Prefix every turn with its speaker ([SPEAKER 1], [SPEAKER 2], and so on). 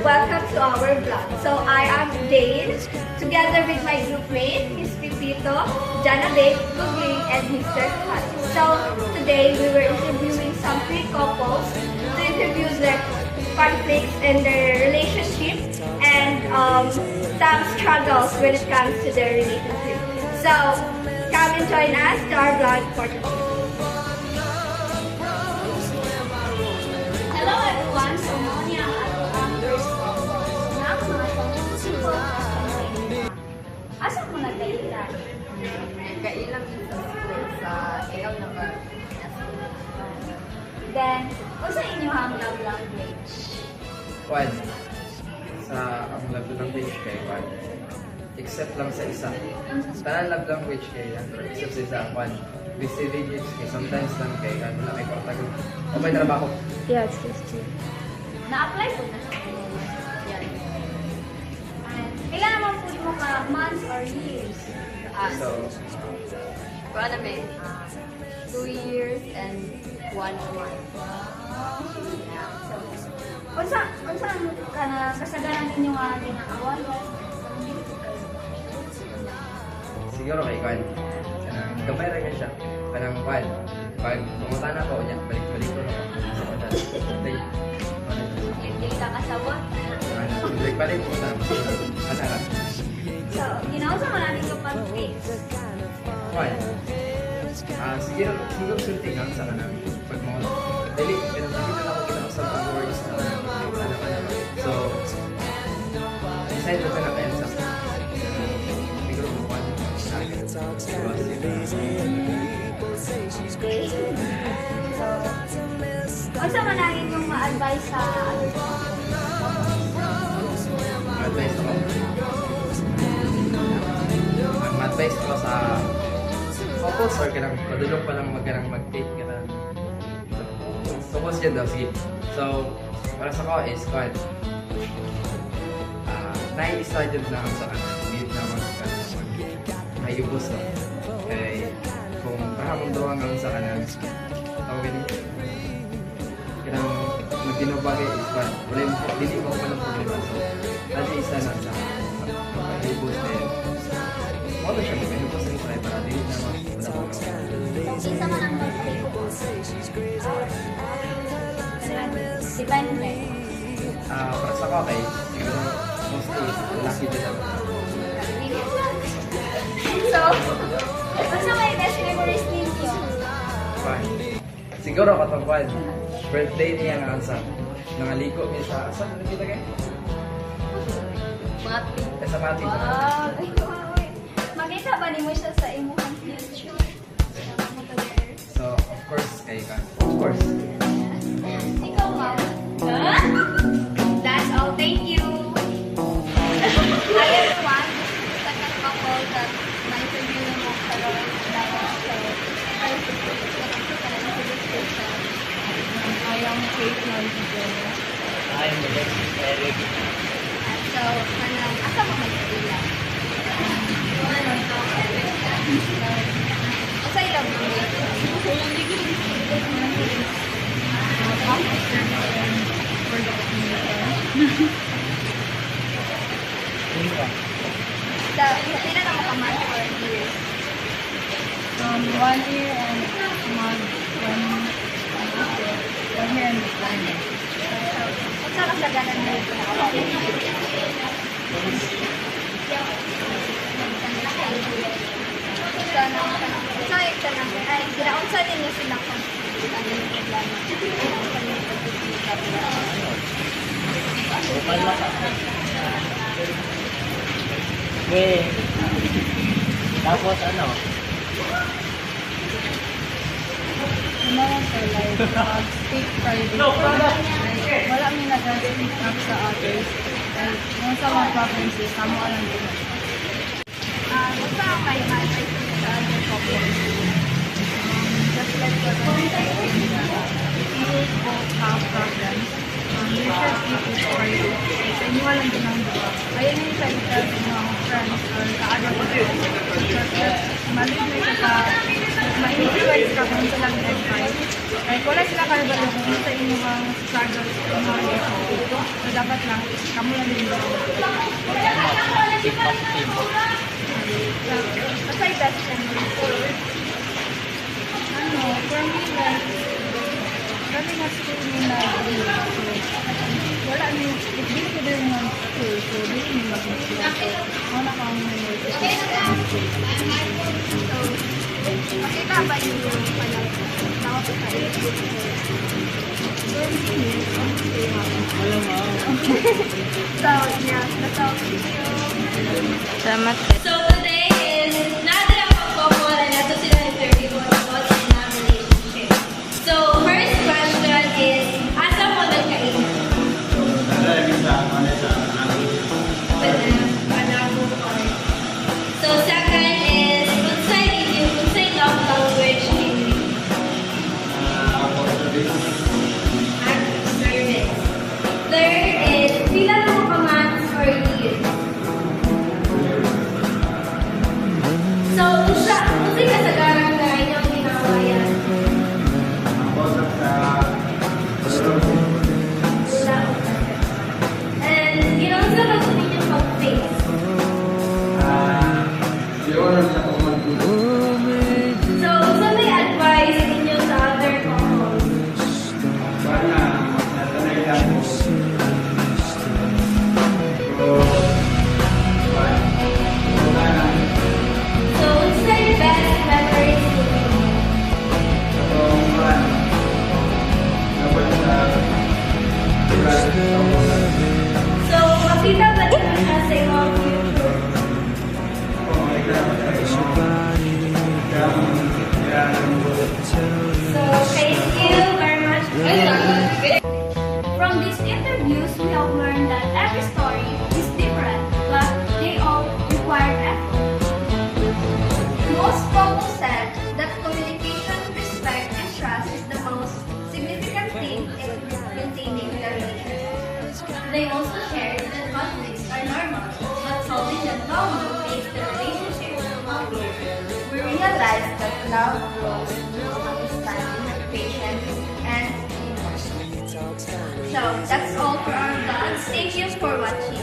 [SPEAKER 1] Welcome to our vlog. So I am Jane, together with my group mate, Miss Pipito, Janabe, Gugli, and Mr. Khan. So today we were interviewing some three couples to interview their conflicts in their relationship and some struggles when it comes to their relationship. So come and join us to our vlog for today. Hello everyone! So muna ang first couple na mga pang-usip ko asa mo nagkailan?
[SPEAKER 2] Kailang ito sa ilaw na ba?
[SPEAKER 1] Then, kung sa inyo ang love language?
[SPEAKER 3] Kwan, sa ang love language kay Kwan, except lang sa isa. Tanan love language kay except sa isa, Kwan, receiving gifts kay sometimes lang kay Kwan, wala kay kontago. O may trabaho.
[SPEAKER 4] Yes, yes, true.
[SPEAKER 1] Na-apply po na sa inyo. Yan. Kailan naman po mo ka months or years?
[SPEAKER 3] So,
[SPEAKER 2] Kung ano may 2 years and 1 month.
[SPEAKER 1] Unsa ka na kasagaran ninyo nga ginakawan?
[SPEAKER 3] siguro kay Kwan, gabay rin siya. Kanang Kwan, pag pumunta na ako, niya, balik-balik ko na ako. Sa hotel.
[SPEAKER 1] Hindi ka kasabot?
[SPEAKER 3] Balik-balik ko na. Ano.
[SPEAKER 1] So, ginausa mo natin yung pag-fix.
[SPEAKER 3] Kwan, siguro sulting lang sa kanang pag mo dili pinagsabitan ako kinausap ang words na ano. So decide ko na kayo sa siguro mo kwan
[SPEAKER 1] Okay. So, unsa man ang inyong ma-advise sa
[SPEAKER 3] advice ko ang advice ko sa couples or kanang padulong pa lang mag-date ka na. Suppose yan daw, sige. So, para sa ko is, kwan, 90 studied na sa kanang need na mag-ayubos na. Kaya, kung kahamang ang sa kanang tawagin niyo, kanang magdinubagay is, kwan, wala yung hindi mo pa ng problema. So, kasi isa na sa mag-ayubos na yun. Wala siya mag-ayubos na try para din na
[SPEAKER 1] isa man ang depende.
[SPEAKER 3] para sa kakay, siguro mostly lucky din ako.
[SPEAKER 1] So, unsa may best memories ninyo?
[SPEAKER 3] Fine. Siguro katungkwan, birthday niya nga sa nangaliko niya sa asa na kita kayo?
[SPEAKER 2] Mati.
[SPEAKER 3] Sa Mati.
[SPEAKER 1] Wow! Makita ba ni mo siya sa imong future?
[SPEAKER 3] So, of course, kay ka. Of course.
[SPEAKER 1] Ikaw, ma'am. That's all. Thank you. Hi, everyone. Second couple that na-interview mo karoon dahil sa first station.
[SPEAKER 4] I am Kate Nalvigena.
[SPEAKER 3] I'm Alexis Eric.
[SPEAKER 1] So, asa mo magpila? Asa ilang mo? Sa pila na mo ka month or years?
[SPEAKER 4] 1 year and month, 1 year and 1 month.
[SPEAKER 1] Unsa ka sa ganan mo pinakawalan? Ay, ginaunsa ninyo sila kung ano yung problema.
[SPEAKER 5] Okay. Tapos ano?
[SPEAKER 4] Mga sa life, speak private. Wala may nag-speak up sa others. And kung sa mga preferences, tamo alam din.
[SPEAKER 1] Basta ang may advice sa other couples.
[SPEAKER 4] Just like what I said, people both have problems. You should keep it private. Sa inyo walang ginagawa. Ayun yung salita sa mga friends or sa other people. Because maligay ka sa ma-influence ka kung sa lang advice. Like, wala sila karabalo kung sa inyong mga struggles sa mga relationship. So, dapat lang, kamu lang din ba?
[SPEAKER 5] Keep positive.
[SPEAKER 4] Aside that, ano, for me, like, kami na school nila, wala niyo, hindi ko din ng school, so hindi ko nila mag-school. Wala ka ang university.
[SPEAKER 1] Makita ba yung palang tawag sa
[SPEAKER 4] For me, okay.
[SPEAKER 5] Alam mo.
[SPEAKER 1] So, yeah, that's all.
[SPEAKER 4] Salamat.
[SPEAKER 1] So today is natin ang pagkakawala na ito sila interview ko about in a relationship. So first question is, asa mo nagkain? So second is, unsay love language ninyo? Act of service. Third is, pila na mo ka months or years? So, unsay kasagaran na inyong ginawayan? And, sa ba ninyong pag-face? So, sa may advice ninyo sa other couples? So, unsay best memories ninyo? So, makita ba niyo siya sa imong future? So, thank you very much. From these interviews, we have learned that every story is different, but they all require effort. Most couples said that communication, respect, and trust is the most significant thing in maintaining the relationship. They also shared that conflicts are normal, but solving them calmly makes the relationship stronger. We realized that love grows through understanding, patience, and so that's all for our vlogs. Thank you for watching.